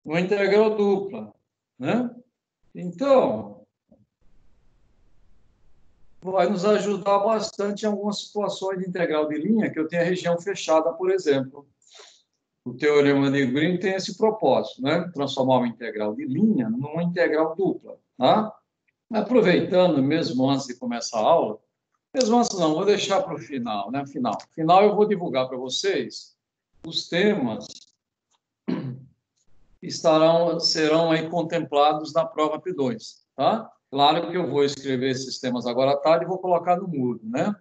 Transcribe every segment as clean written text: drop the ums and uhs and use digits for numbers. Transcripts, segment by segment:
uma integral dupla, né? Então, vai nos ajudar bastante em algumas situações de integral de linha, que eu tenho a região fechada, por exemplo. O teorema de Green tem esse propósito, né? Transformar uma integral de linha numa integral dupla, tá? Aproveitando, mesmo antes de começar a aula, mesmo antes não, vou deixar para o final, né? Final eu vou divulgar para vocês os temas que serão aí contemplados na prova P2, tá? Claro que eu vou escrever esses temas agora à tarde e vou colocar no Moodle, né?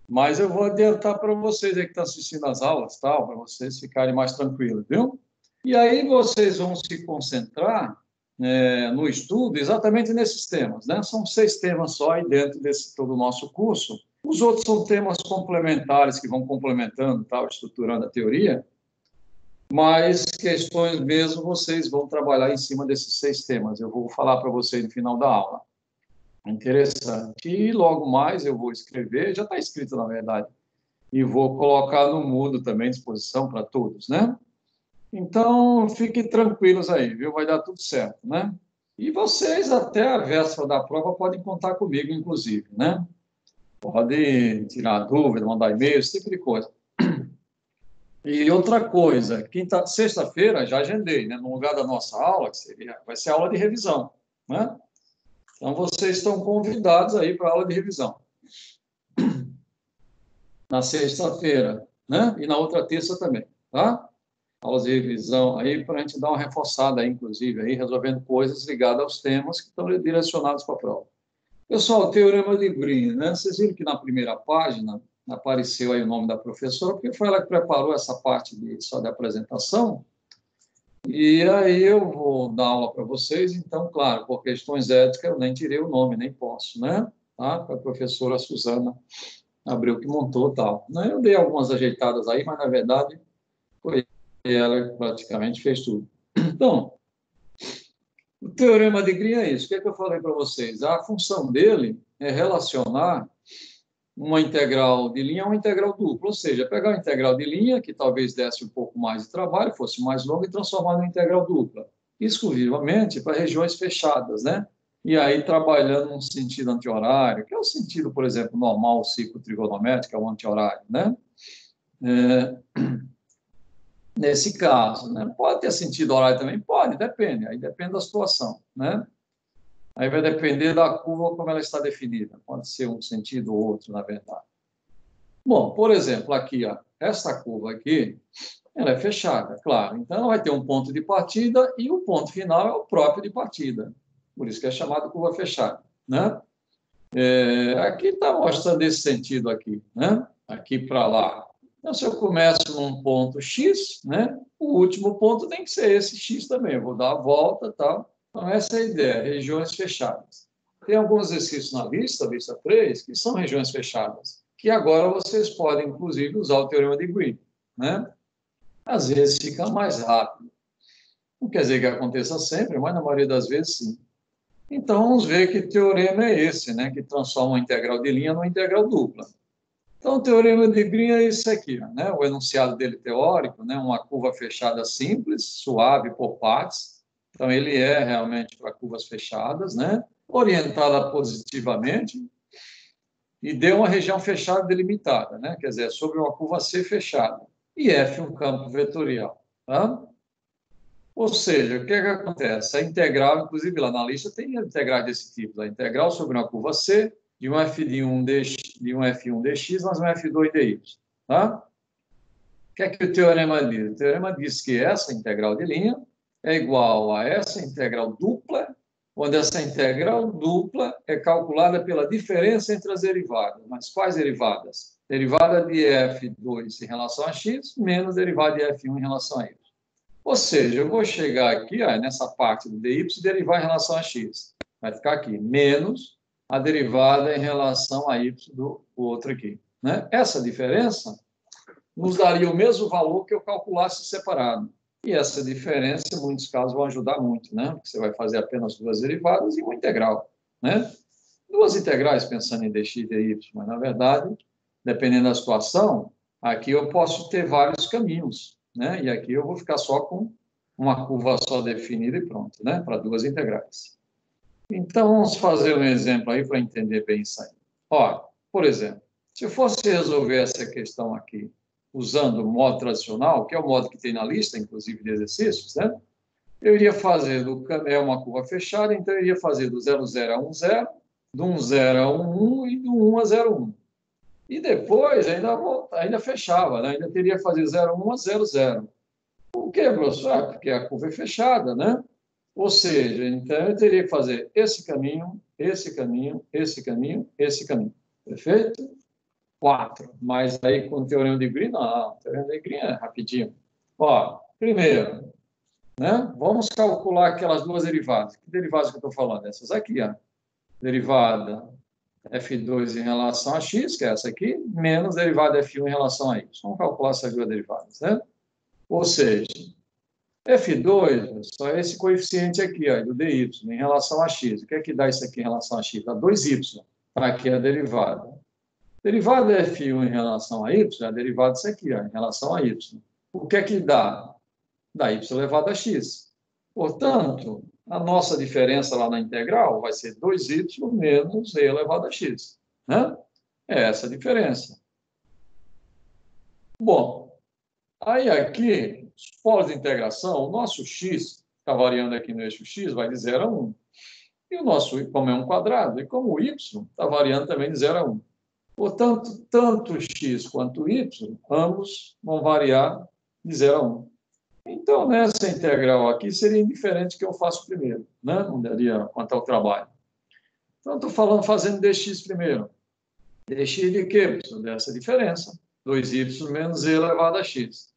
Mas eu vou adiantar para vocês aí que estão assistindo as aulas, tal, para vocês ficarem mais tranquilos, viu? E aí vocês vão se concentrar no estudo exatamente nesses temas, né? São 6 temas só aí dentro desse todo o nosso curso. Os outros são temas complementares que vão complementando, tal, estruturando a teoria, mas questões mesmo vocês vão trabalhar em cima desses 6 temas. Eu vou falar para vocês no final da aula. Interessante. E logo mais eu vou escrever, já está escrito na verdade, e vou colocar no Moodle também à disposição para todos, né? Então, fiquem tranquilos aí, viu? Vai dar tudo certo, né? E vocês, até a véspera da prova, podem contar comigo, inclusive, né? Pode tirar dúvida, mandar e-mail, esse tipo de coisa. E outra coisa, sexta-feira, já agendei, né? No lugar da nossa aula, vai ser aula de revisão, né? Então, vocês estão convidados aí para a aula de revisão. Na sexta-feira, né? E na outra terça também, tá? Aulas de revisão aí para a gente dar uma reforçada aí, inclusive, aí, resolvendo coisas ligadas aos temas que estão direcionados para a prova. Pessoal, o teorema de Green, né? Vocês viram que na primeira página apareceu aí o nome da professora, porque foi ela que preparou essa parte só de apresentação. E aí eu vou dar aula para vocês, então, claro, por questões éticas, eu nem tirei o nome, nem posso, né? Tá? A professora Suzana Abreu que montou tal. Eu dei algumas ajeitadas aí, mas, na verdade, foi ela que praticamente fez tudo. Então, o teorema de Green é isso. O que é que eu falei para vocês? A função dele é relacionar uma integral de linha a uma integral dupla, ou seja, pegar uma integral de linha, que talvez desse um pouco mais de trabalho, fosse mais longa, e transformar numa integral dupla, exclusivamente para regiões fechadas, né? E aí trabalhando num sentido anti-horário, que é o sentido, por exemplo, normal, o ciclo trigonométrico, é o anti-horário, né? Nesse caso, né? Pode ter sentido horário também? Pode, depende, aí depende da situação, né? Aí vai depender da curva como ela está definida, pode ser um sentido ou outro, na verdade. Bom, por exemplo, aqui, ó, essa curva aqui, ela é fechada, claro, então ela vai ter um ponto de partida e o ponto final é o próprio de partida, por isso que é chamado curva fechada, né? Aqui está mostrando esse sentido aqui, né? Aqui para lá. Então, se eu começo num ponto X, né? O último ponto tem que ser esse X também. Eu vou dar a volta e tal. Então, essa é a ideia, regiões fechadas. Tem alguns exercícios na vista 3, que são regiões fechadas, que agora vocês podem, inclusive, usar o teorema de Green, né? Às vezes fica mais rápido. Não quer dizer que aconteça sempre, mas na maioria das vezes, sim. Então, vamos ver que teorema é esse, né? Que transforma uma integral de linha numa integral dupla. Então, o teorema de Green é esse aqui, né? O enunciado dele teórico, né? Uma curva fechada simples, suave por partes. Então, ele é realmente para curvas fechadas, né? Orientada positivamente e deu uma região fechada delimitada, né? Quer dizer, sobre uma curva C fechada. E F um campo vetorial, tá? Ou seja, o que é que acontece? A integral, inclusive lá na lista tem integrais desse tipo, a integral sobre uma curva C de um F1 dx mais um F2 dy. Tá? O que é que o teorema diz? O teorema diz que essa integral de linha é igual a essa integral dupla, onde essa integral dupla é calculada pela diferença entre as derivadas. Mas quais derivadas? Derivada de F2 em relação a x, menos derivada de F1 em relação a y. Ou seja, eu vou chegar aqui, ó, nessa parte do dy, e derivar em relação a x. Vai ficar aqui, menos a derivada em relação a y do outro aqui. Né? Essa diferença nos daria o mesmo valor que eu calculasse separado. E essa diferença, em muitos casos, vai ajudar muito, né? Porque você vai fazer apenas 2 derivadas e uma integral. Né? 2 integrais pensando em dx e dy, mas, na verdade, dependendo da situação, aqui eu posso ter vários caminhos. Né? E aqui eu vou ficar só com uma curva só definida e pronto, né? Para duas integrais. Então, vamos fazer um exemplo aí para entender bem isso aí. Ó, por exemplo, se eu fosse resolver essa questão aqui usando o modo tradicional, que é o modo que tem na lista, inclusive, de exercícios, né? Eu iria fazer é uma curva fechada, então eu iria fazer do 0, 0 a 1, 0, do 1, 0 a 1, 1 e do 1 a 0, 1. E depois ainda fechava, né? Ainda teria que fazer 0, 1 a 0, 0. Por quê, professor? Porque a curva é fechada, né? Ou seja, então eu teria que fazer esse caminho, esse caminho, esse caminho, esse caminho. Perfeito? 4. Mas aí com o teorema de Green, não. O teorema de Green é rapidinho. Ó, primeiro, né? Vamos calcular aquelas duas derivadas. Que derivadas que eu estou falando? Essas aqui, ó. Derivada F2 em relação a x, que é essa aqui, menos derivada F1 em relação a y. Vamos calcular essas duas derivadas, né? Ou seja, F2 só é esse coeficiente aqui, ó, do dy, em relação a x. O que é que dá isso aqui em relação a x? Dá 2y. Aqui é a derivada. Derivada F1 em relação a y é a derivada disso aqui, ó, em relação a y. O que é que dá? Dá y elevado a x. Portanto, a nossa diferença lá na integral vai ser 2y menos e elevado a x. Né? É essa a diferença. Bom, aí aqui, os polos de integração, o nosso x, está variando aqui no eixo x, vai de 0 a 1. E o nosso, como é um quadrado, e como o y está variando também de 0 a 1. Portanto, tanto x quanto y, ambos vão variar de 0 a 1. Então, nessa integral aqui, seria indiferente que eu faço primeiro, né? Não daria quanto ao trabalho. Então, estou fazendo dx primeiro. Dx de quê? Dessa diferença. 2y menos e elevado a x.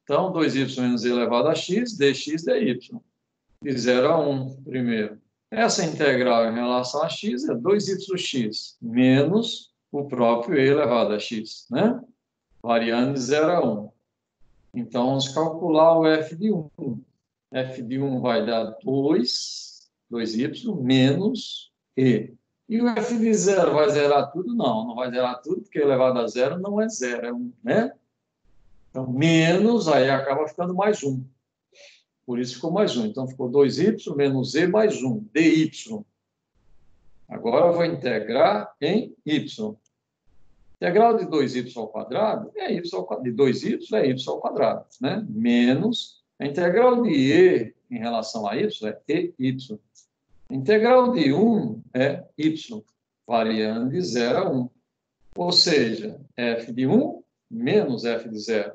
Então, 2y menos e elevado a x, dx dy. De 0 a 1 primeiro. Essa integral em relação a x é 2yx menos o próprio e elevado a x, né? Variando de 0 a 1. Então, vamos calcular o f de 1. F de 1 vai dar 2y menos e. E o f de 0 vai zerar tudo? Não, não vai zerar tudo, porque elevado a 0 não é 0, é 1, né? Então, menos, aí acaba ficando mais 1. Por isso ficou mais 1. Então, ficou 2y menos e mais 1, dy. Agora eu vou integrar em y. Integral de 2y ao quadrado é y ao quadrado. De 2y é y ao quadrado, né? Menos a integral de e em relação a y é ey. A integral de 1 é y, variando de 0 a 1. Ou seja, f de 1 menos f de 0.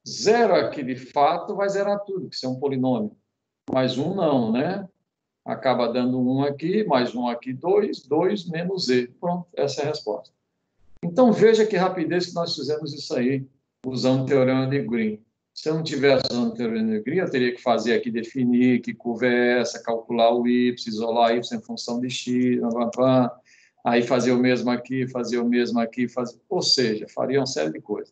0 aqui, de fato, vai zerar tudo, que isso é um polinômio. Mais 1 não, né? Acaba dando 1 aqui, mais 1 aqui, 2. 2 menos e. Pronto, essa é a resposta. Então, veja que rapidez que nós fizemos isso aí, usando o teorema de Green. Se eu não tivesse usando o teorema de Green, eu teria que fazer aqui, definir que curva é essa, calcular o y, isolar y em função de x, aí fazer o mesmo aqui, fazer o mesmo aqui, ou seja, faria uma série de coisas.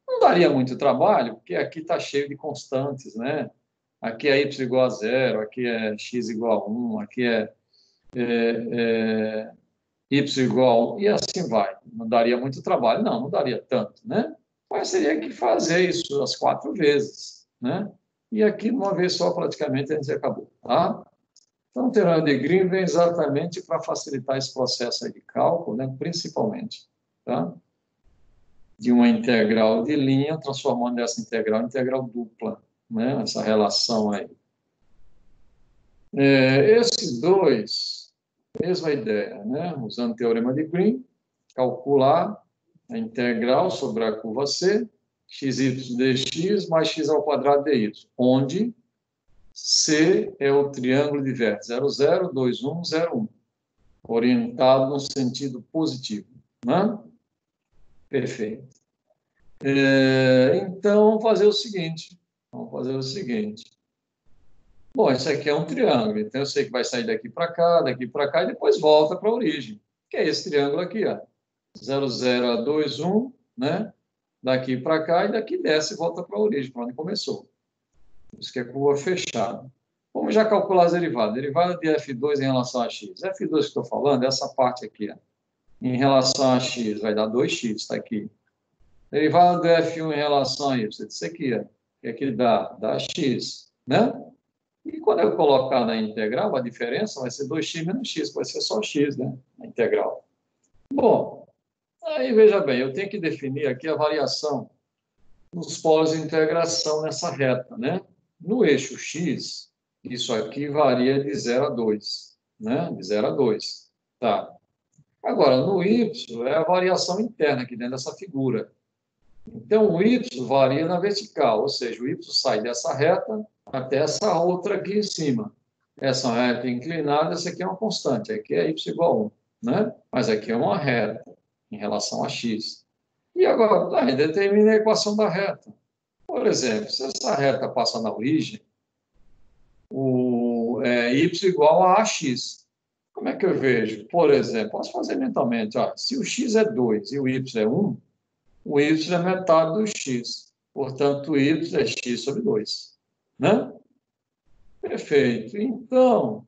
Não daria muito trabalho, porque aqui está cheio de constantes, né? Aqui é y igual a 0, aqui é x igual a 1, aqui é y igual a 1, e assim vai. Não daria muito trabalho? Não, não daria tanto, né? Mas teria que fazer isso as 4 vezes, né? E aqui, uma vez só, praticamente, a gente acabou, tá? Então, o teorema de Green vem exatamente para facilitar esse processo aí de cálculo, né? Principalmente, tá? De uma integral de linha, transformando essa integral em integral dupla, né? Essa relação aí. Esses dois, mesma ideia, né? Usando o teorema de Green, calcular a integral sobre a curva C, xy dx mais x ao quadrado dy, onde C é o triângulo de vértice 0, 0, 2, 1, 0, 1, orientado no sentido positivo, né? Perfeito. Então, vamos fazer o seguinte. Bom, isso aqui é um triângulo, então eu sei que vai sair daqui para cá e depois volta para a origem, que é esse triângulo aqui, ó. 0, 0 a 2, 1, né? Daqui para cá e daqui desce e volta para a origem, para onde começou. Isso que é curva fechada. Vamos já calcular as derivadas. Derivada de F2 em relação a x. F2 que estou falando é essa parte aqui, ó. Em relação a x, vai dar 2x, está aqui. Derivada de F1 em relação a y, isso aqui, ó. Que aqui dá x. né? E quando eu colocar na integral, a diferença vai ser 2x menos x, vai ser só x, né? A integral. Bom, aí veja bem, eu tenho que definir aqui a variação nos polos de integração nessa reta, né? No eixo x, isso aqui varia de 0 a 2, né? De 0 a 2, tá? Agora, no y, é a variação interna aqui dentro dessa figura. Então, o y varia na vertical, ou seja, o y sai dessa reta até essa outra aqui em cima. Essa é uma reta inclinada, essa aqui é uma constante, aqui é y igual a 1, né? Mas aqui é uma reta em relação a x. E agora, determina a equação da reta. Por exemplo, se essa reta passa na origem, y igual a ax. Como é que eu vejo? Por exemplo, posso fazer mentalmente. Ó, se o x é 2 e o y é 1, o y é metade do x. Portanto, o y é x sobre 2. Né? Perfeito. Então,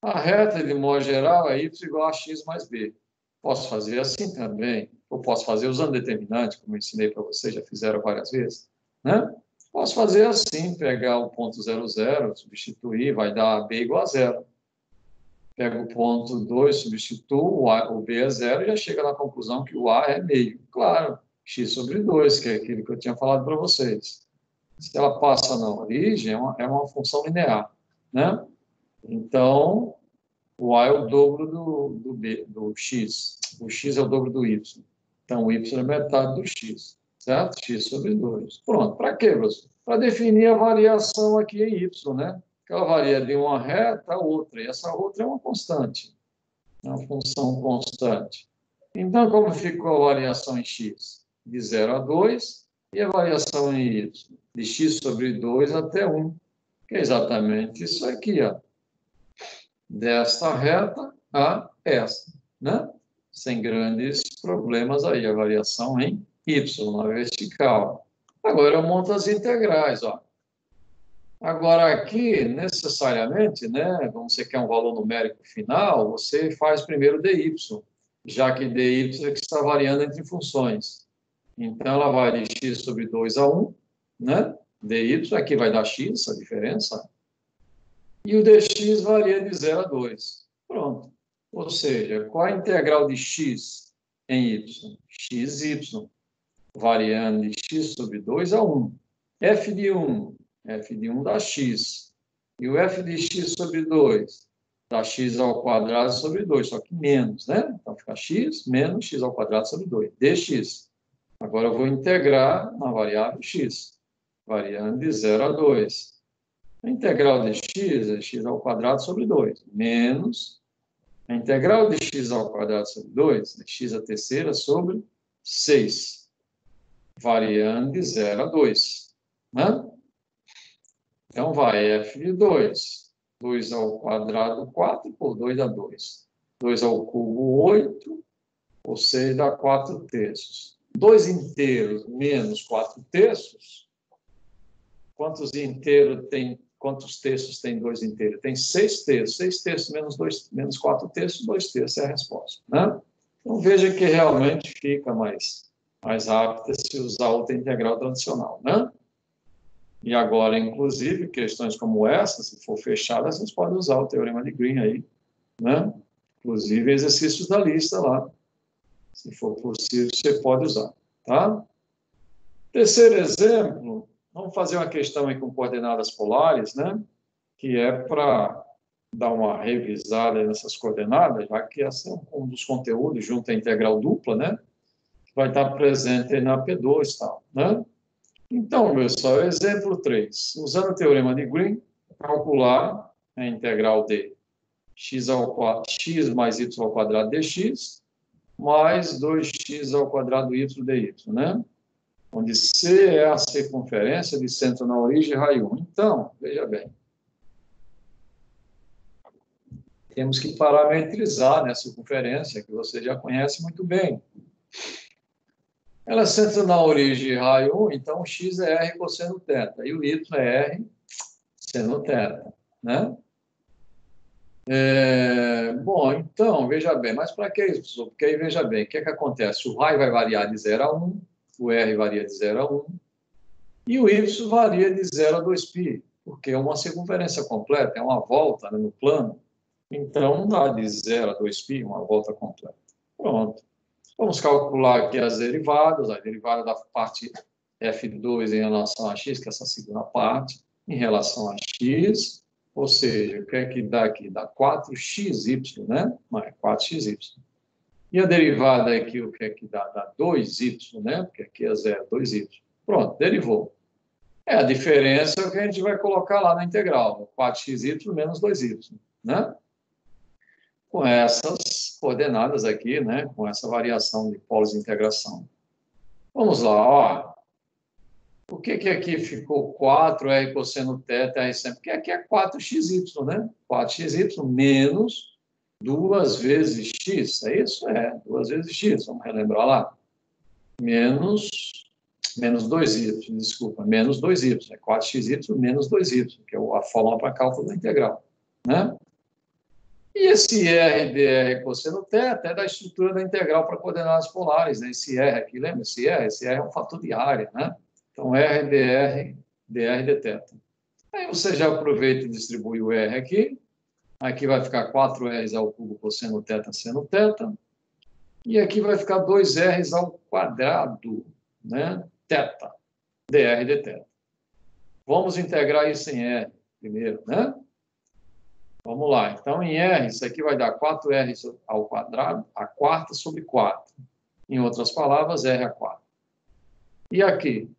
a reta, de modo geral, é y igual a x mais b. Posso fazer assim também. Ou posso fazer usando determinante, como eu ensinei para vocês, já fizeram várias vezes. Né? Posso fazer assim, pegar o ponto 0,0, substituir, vai dar b igual a 0. Pega o ponto 2, substituo, o b é 0 e já chega na conclusão que o a é meio. Claro, x sobre 2, que é aquilo que eu tinha falado para vocês. Se ela passa na origem, é uma função linear. Né? Então, o a é o dobro do x. O x é o dobro do y. Então, o y é metade do x. Certo? X sobre 2. Pronto. Para quê, professor? Para definir a variação aqui em y, né? Que ela varia de uma reta a outra. E essa outra é uma constante. É uma função constante. Então, como ficou a variação em x? De 0 a 2. E a variação em y? De x sobre 2 até 1. Que é exatamente isso aqui, ó. Desta reta a esta, né? Sem grandes problemas aí, a variação em y, na vertical. Agora eu monto as integrais, ó. Agora aqui, necessariamente, né, como você quer um valor numérico final, você faz primeiro dy, já que dy é que está variando entre funções. Então, ela vai de x sobre 2 a 1, né? dy, aqui vai dar x, a diferença. E o dx varia de 0 a 2. Pronto. Ou seja, qual a integral de x em y? xy, variando de x sobre 2 a 1. F de 1 dá x. E o f de x sobre 2 dá x ao quadrado sobre 2, só que menos, né? Então, fica x menos x ao quadrado sobre 2, dx. Agora, eu vou integrar na variável x, variando de 0 a 2. A integral de x é x ao quadrado sobre 2, menos a integral de x ao quadrado sobre 2 é x a terceira sobre 6, variando de 0 a 2. Né? Então, vai f de 2. 2 ao quadrado, 4, por 2 dá 2. 2 ao cubo, 8, ou 6 dá 4 terços. 2 inteiros menos 4 terços. Quantos terços tem 2 inteiros? Tem 6 terços. 6 terços menos 4 terços, 2 terços é a resposta. Né? Então, veja que realmente fica mais rápido se usar outra integral tradicional. Né? E agora, inclusive, questões como essa, se for fechada, vocês podem usar o teorema de Green aí. Né? Inclusive, exercícios da lista lá. Se for possível, você pode usar. Tá? Terceiro exemplo. Vamos fazer uma questão aí com coordenadas polares, né? Que é para dar uma revisada nessas coordenadas, já que esse é um dos conteúdos, junto à integral dupla, né? Que vai estar presente aí na P2 e tal, né? Então, pessoal, exemplo 3. Usando o teorema de Green, calcular a integral de x mais y ao quadrado dx mais 2x ao quadrado y dy, né? Onde C é a circunferência de centro na origem e raio 1. Então, veja bem, temos que parametrizar, né, a circunferência, que você já conhece muito bem. Ela é centro na origem e raio 1, então o x é r cosseno θ, e o y é r seno θ, né? Bom, então, veja bem, mas para que isso, professor? Porque aí, veja bem, o que é que acontece? O raio vai variar de 0 a 1, o r varia de 0 a 1, e o y varia de 0 a 2π, porque é uma circunferência completa, é uma volta, né, no plano. Então, não dá de 0 a 2π, uma volta completa. Pronto. Vamos calcular aqui as derivadas, a derivada da parte f2 em relação a x, que é essa segunda parte, em relação a x, ou seja, o que é que dá aqui? Dá 4xy, né? Mais 4xy. E a derivada aqui, o que é que dá? Dá 2y, né? Porque aqui é 0, 2y. Pronto, derivou. A diferença que a gente vai colocar lá na integral, 4xy menos 2y, né? Com essas coordenadas aqui, né? Com essa variação de polos de integração. Vamos lá, ó. O que que aqui ficou 4R cosseno θ, R sempre? Porque aqui é 4xy, né? 4xy menos 2 vezes x, é isso? 2 vezes x, vamos relembrar lá. Menos 2y, desculpa, menos 2y, é 4xy menos 2y, que é a fórmula para cálculo da integral, né? E esse R dr cosseno θ é da estrutura da integral para coordenadas polares, né? Esse R aqui, lembra? Esse R é um fator de área, né? Então, R dr dθ. Aí você já aproveita e distribui o R aqui. Aqui vai ficar 4R ao cubo cosseno θ seno θ. E aqui vai ficar 2R ao quadrado, né? Θ, dr dθ. Vamos integrar isso em R primeiro, né? Vamos lá. Então, em R, isso aqui vai dar 4R ao quadrado, a quarta sobre 4. Em outras palavras, R a 4. E aqui,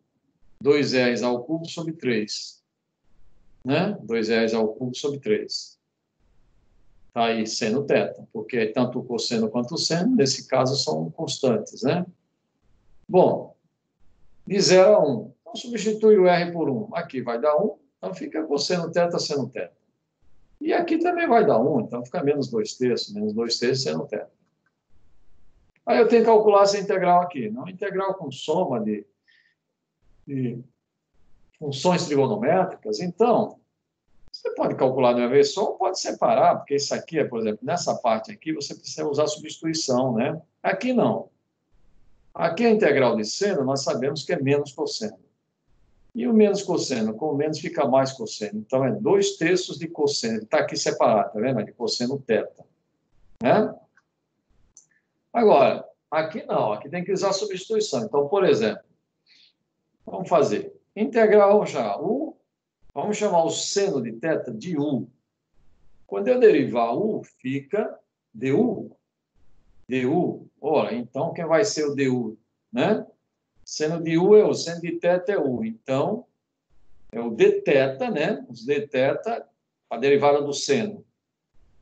2R ao cubo sobre 3. Né? 2R ao cubo sobre 3. Está aí seno θ, porque tanto o cosseno quanto o seno, nesse caso, são constantes, né? Bom, de 0 a 1. Então, substitui o R por 1. Aqui vai dar 1, então fica cosseno θ, seno θ. E aqui também vai dar 1, então fica menos 2/3, menos 2/3 seno θ. Aí eu tenho que calcular essa integral aqui. Não, integral com soma de funções trigonométricas. Então, você pode calcular de uma vez só ou pode separar, porque isso aqui, por exemplo, nessa parte aqui, você precisa usar substituição, né? Aqui não. Aqui a integral de seno, nós sabemos que é menos cosseno. E o menos cosseno, com o menos fica mais cosseno. Então, é 2/3 de cosseno. Está aqui separado, tá vendo? De cosseno θ. Né? Agora, aqui não. Aqui tem que usar substituição. Então, por exemplo, vamos fazer integral já. Vamos chamar o seno de θ de U. Quando eu derivar U, fica du. Du. Ora, então, quem vai ser o du? Né? Seno de U é o seno de θ é U. Então, é o dθ, né? Os dθ, a derivada do seno.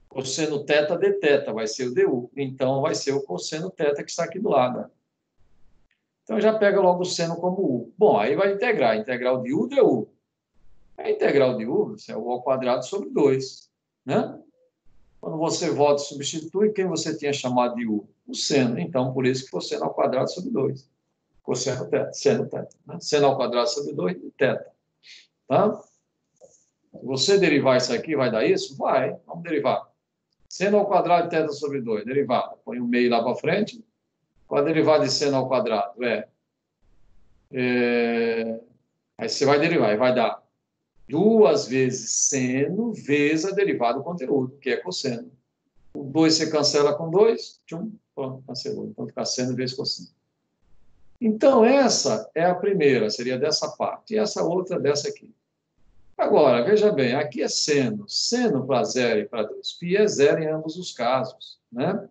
Cosseno θ dθ vai ser o du. Então, vai ser o cosseno θ que está aqui do lado. Então, já pega logo o seno como U. Bom, aí vai integrar. Integral de U du. A integral de U é o ao quadrado sobre 2. Né? Quando você volta e substitui, quem você tinha chamado de U? O seno. Então, por isso que foi seno ao quadrado sobre 2. Cosseno θ, seno θ. Né? Seno ao quadrado sobre 2 de θ. Tá? Se você derivar isso aqui, vai dar isso? Vai. Vamos derivar. Seno ao quadrado de θ sobre 2. Derivada. Põe o meio lá para frente. Qual a derivada de seno ao quadrado? Aí você vai derivar. Aí vai dar 2 vezes seno vezes a derivada do conteúdo, que é cosseno. O 2 você cancela com 2. Pronto, cancelou. Então fica seno vezes cosseno. Então, essa é a primeira, seria dessa parte. E essa outra, dessa aqui. Agora, veja bem, aqui é seno. Seno para 0 e para 2π é 0 em ambos os casos. Né?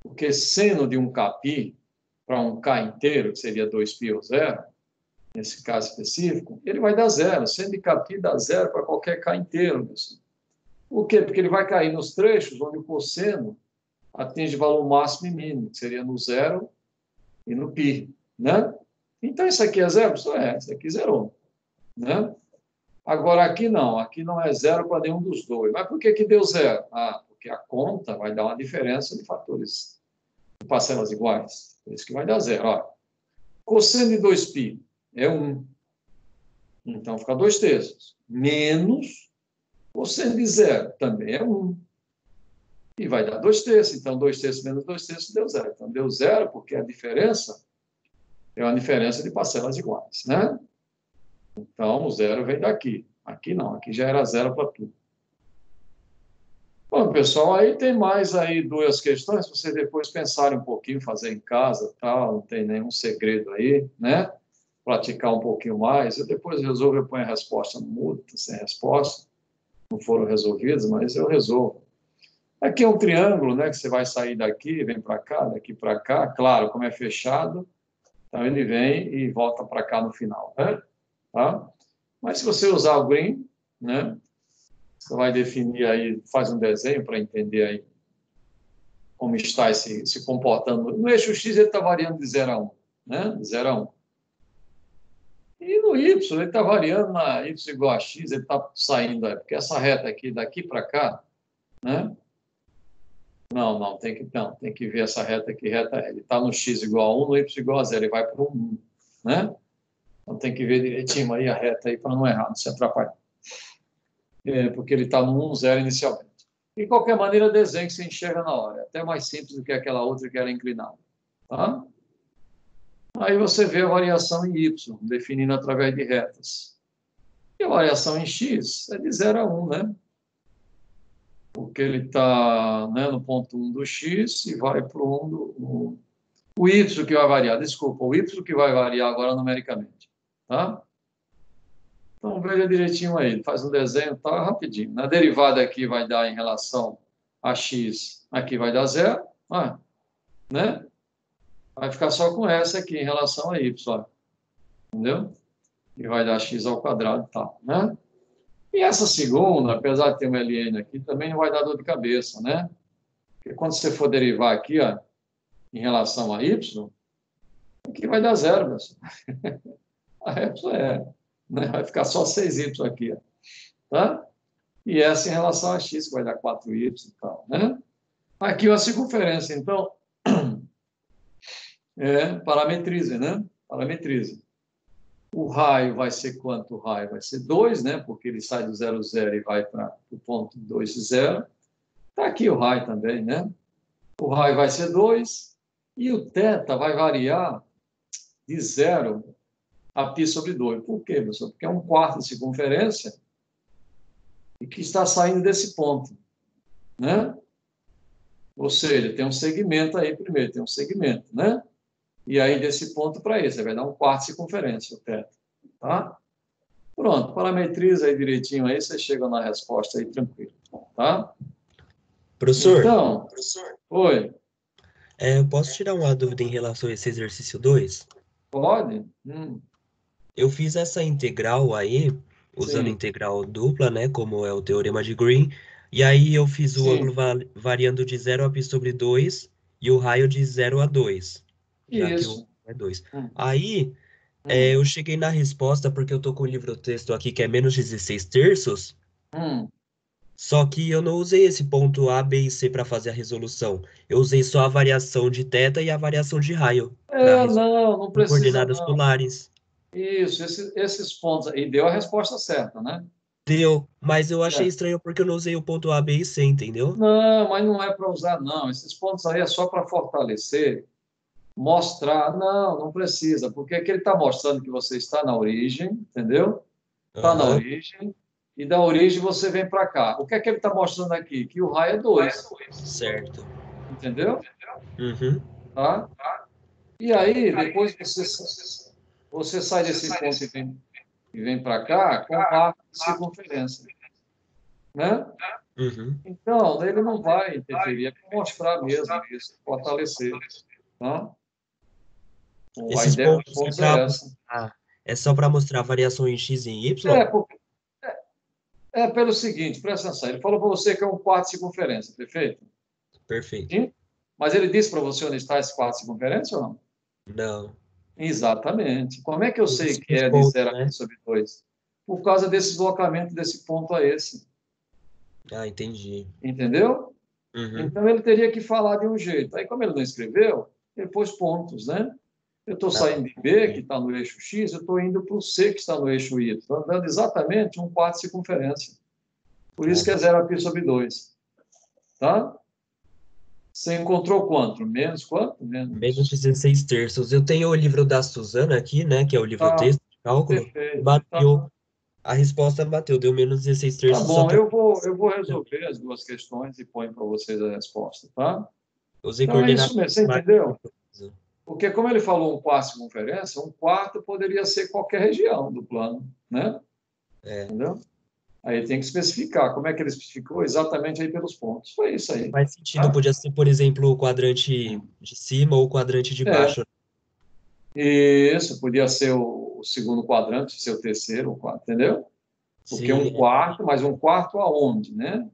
Porque seno de um κπ para um k inteiro, que seria 2π ou 0, nesse caso específico, ele vai dar 0. Seno de κπ dá 0 para qualquer k inteiro. Pessoal. Por quê? Porque ele vai cair nos trechos onde o cosseno atinge valor máximo e mínimo, que seria no 0 e no π. Né? Então, isso aqui é 0? Isso aqui zerou. Né? Agora, aqui não é 0 para nenhum dos dois. Mas por que deu 0? Porque a conta vai dar uma diferença de fatores de parcelas iguais. Por isso que vai dar 0. Ó. Cosseno de 2π é 1. Então, fica 2/3. Menos cosseno de 0 também é 1. E vai dar 2/3. Então, 2/3 menos 2/3 deu 0. Então, deu 0 porque a diferença é uma diferença de parcelas iguais, né? Então, o 0 vem daqui. Aqui não, aqui já era zero para tudo. Bom, pessoal, aí tem mais aí duas questões, se vocês depois pensarem um pouquinho, fazer em casa, tal, não tem nenhum segredo aí, né? Praticar um pouquinho mais, eu depois resolvo, eu ponho a resposta no mudo, sem resposta, não foram resolvidas, mas eu resolvo. Aqui é um triângulo, né, que você vai sair daqui, vem para cá, daqui para cá, claro, como é fechado, então ele vem e volta para cá no final, né? Tá? Mas se você usar o green, né, você vai definir aí, faz um desenho para entender aí como está se comportando. No eixo X ele está variando de 0 a 1, né? De 0 a 1. E no Y ele está variando na Y igual a X, ele está saindo aí, porque essa reta aqui, daqui para cá, né? Não, tem que ver essa reta aqui, reta, ele está no X igual a 1, no Y igual a 0, ele vai para o 1, né? Então tem que ver direitinho aí a reta aí para não errar, não se atrapalhar. Porque ele está no 1, 0 inicialmente. De qualquer maneira, desenho que você enxerga na hora. É até mais simples do que aquela outra que era inclinada. Tá? Aí você vê a variação em Y, definindo através de retas. E a variação em X é de 0 a 1, né? Porque ele está, né, no ponto 1 do X e vai para o 1 do... O Y que vai variar, desculpa, o Y que vai variar agora numericamente. Tá? Então, veja direitinho aí, faz um desenho, tá rapidinho. Na derivada aqui vai dar em relação a x, aqui vai dar 0, né? Vai ficar só com essa aqui em relação a y, entendeu? E vai dar x ao quadrado e tal, né? E essa segunda, apesar de ter um ln aqui, também não vai dar dor de cabeça, né? Porque quando você for derivar aqui, ó, em relação a y, aqui vai dar 0, pessoal. A y né? Vai ficar só 6y aqui, ó, tá? E essa em relação a x, que vai dar 4y e tal, né? Aqui a circunferência, então, parametrize, né? Parametrize. O raio vai ser quanto? O raio vai ser 2, né? Porque ele sai do 0, 0 e vai para o ponto 2, 0. Está aqui o raio também, né? O raio vai ser 2 e o θ vai variar de 0 a π sobre 2. Por quê, professor? Porque é um quarto de circunferência e que está saindo desse ponto, né? Ou seja, tem um segmento aí primeiro, tem um segmento, né? E aí, desse ponto para esse, vai dar um quarto de circunferência, o θ. Tá? Pronto, parametriza aí direitinho aí, você chega na resposta aí tranquilo, tá? Professor, Então, oi, eu posso tirar uma dúvida em relação a esse exercício 2? pode? Eu fiz essa integral aí, usando Sim, integral dupla, né, como é o teorema de Green, e aí eu fiz o ângulo sim, variando de 0 a π sobre 2 e o raio de 0 a 2, já que o isso. é 2. Hum, Aí, hum, eu cheguei na resposta porque eu tô com o livro-texto aqui que é menos 16 terços, hum. só que eu não usei esse ponto A, B e C para fazer a resolução. Eu usei só a variação de θ e a variação de raio para resolver Não em precisa coordenadas não. polares. Isso, esses pontos aí, deu a resposta certa, né? Deu, mas eu achei É. estranho porque eu não usei o ponto A, B e C, entendeu? Não, mas não é para usar, não. Esses pontos aí é só para fortalecer, mostrar. Não precisa, porque aqui ele está mostrando que você está na origem, entendeu? Está na Aham, origem, e da origem você vem para cá. O que é que ele está mostrando aqui? Que o raio é 2, certo. entendeu? Uhum. Tá? E aí, depois você sai desse ponto e vem para cá com um arco de circunferência, né? Uhum. Então, ele não vai interferir, é para mostrar mesmo isso, fortalecer, tá? A Esses ideia dos pontos pontos é essa. é só para mostrar a variação em x e em É, y? porque, pelo seguinte, presta atenção, ele falou para você que é um quarto de circunferência, perfeito? Perfeito. Sim? Mas ele disse para você onde está esse quarto de circunferência ou não? Não. Exatamente. Como é que eu sei que Os é de pontos, 0 a π né? sobre 2? Por causa desse deslocamento desse ponto a esse. Ah, entendi. Entendeu? Uhum. Então ele teria que falar de um jeito. Aí, como ele não escreveu, ele pôs pontos, né? Eu estou Ah, saindo de B, que entendi. está no eixo X, eu estou indo para o C, que está no eixo Y. Estou andando exatamente um quarto de circunferência. Por Ah, isso que é 0 a π sobre 2. Tá? Você encontrou quanto? Menos quanto? menos Menos. 16 terços. Eu tenho o livro da Suzana aqui, né? Que é o livro Tá, texto de cálculo. perfeito. Tá. Bateu. A resposta bateu, deu menos 16 Tá terços, só bom, que eu vou resolver as duas questões e ponho para vocês a resposta, tá? eu usei Então, é coordenada isso mesmo, você máxima. entendeu? Porque, como ele falou, um quarto de circunferência, um quarto poderia ser qualquer região do plano, né? É, Entendeu? Aí tem que especificar. Como é que ele especificou? Exatamente aí pelos pontos. Foi isso aí. faz sentido, Tá? podia ser, por exemplo, o quadrante de cima ou o quadrante de É, baixo. isso. Podia ser o segundo quadrante, ser o terceiro, o quarto, entendeu? Porque Sim, um quarto, mas um quarto aonde, né?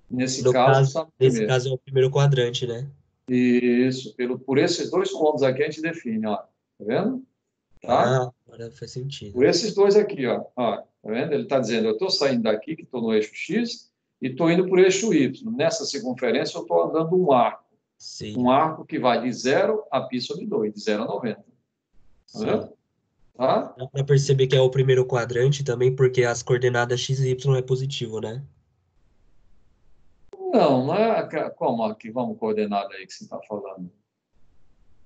e Nesse no caso, caso, está no nesse primeiro. caso é o primeiro quadrante, né? Isso. Por esses dois pontos aqui a gente define, ó. Tá vendo? Tá? Ah, agora faz Por sentido. esses dois aqui, ó. Ó, tá vendo? Ele está dizendo, eu estou saindo daqui, que estou no eixo X, e estou indo para o eixo Y. Nessa circunferência, eu estou andando um arco. Um Sim, arco que vai de 0 a π sobre 2, de 0 a 90. Tá sim. vendo? Tá? Dá para perceber que é o primeiro quadrante também, porque as coordenadas x e y é positivo, né? Não, não é como aqui, vamos coordenada aí que você está falando.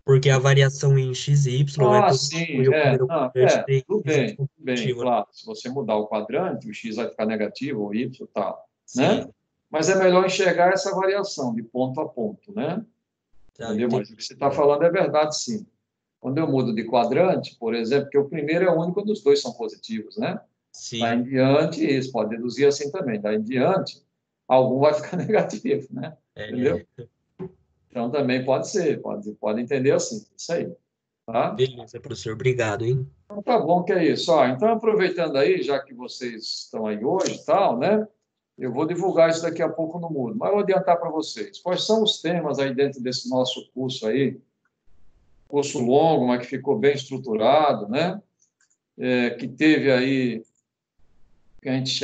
Porque a variação em x e y é Ah, positivo sim, e o primeiro não, quadrante tem x e tudo y bem, positivo, né? claro. Se você mudar o quadrante, o x vai ficar negativo, o y e tal, né? Sim, Mas é melhor enxergar essa variação de ponto a ponto, né? tá, Entendeu? Mas o entendi que você está agora. falando é verdade, sim. Quando eu mudo de quadrante, por exemplo, que o primeiro é o único dos dois são positivos, né? Daí em Sim, diante, isso pode deduzir assim também. Daí em diante, algum vai ficar negativo, né? Entendeu? é, Então também pode ser, pode entender assim, isso aí, tá? beleza, professor, obrigado, hein? Então tá bom que é isso. Ó, então aproveitando aí, já que vocês estão aí hoje e tal, né? Eu vou divulgar isso daqui a pouco no Moodle, mas eu vou adiantar para vocês. Quais são os temas aí dentro desse nosso curso aí? Curso longo, mas que ficou bem estruturado, né? Que teve aí, que a gente chama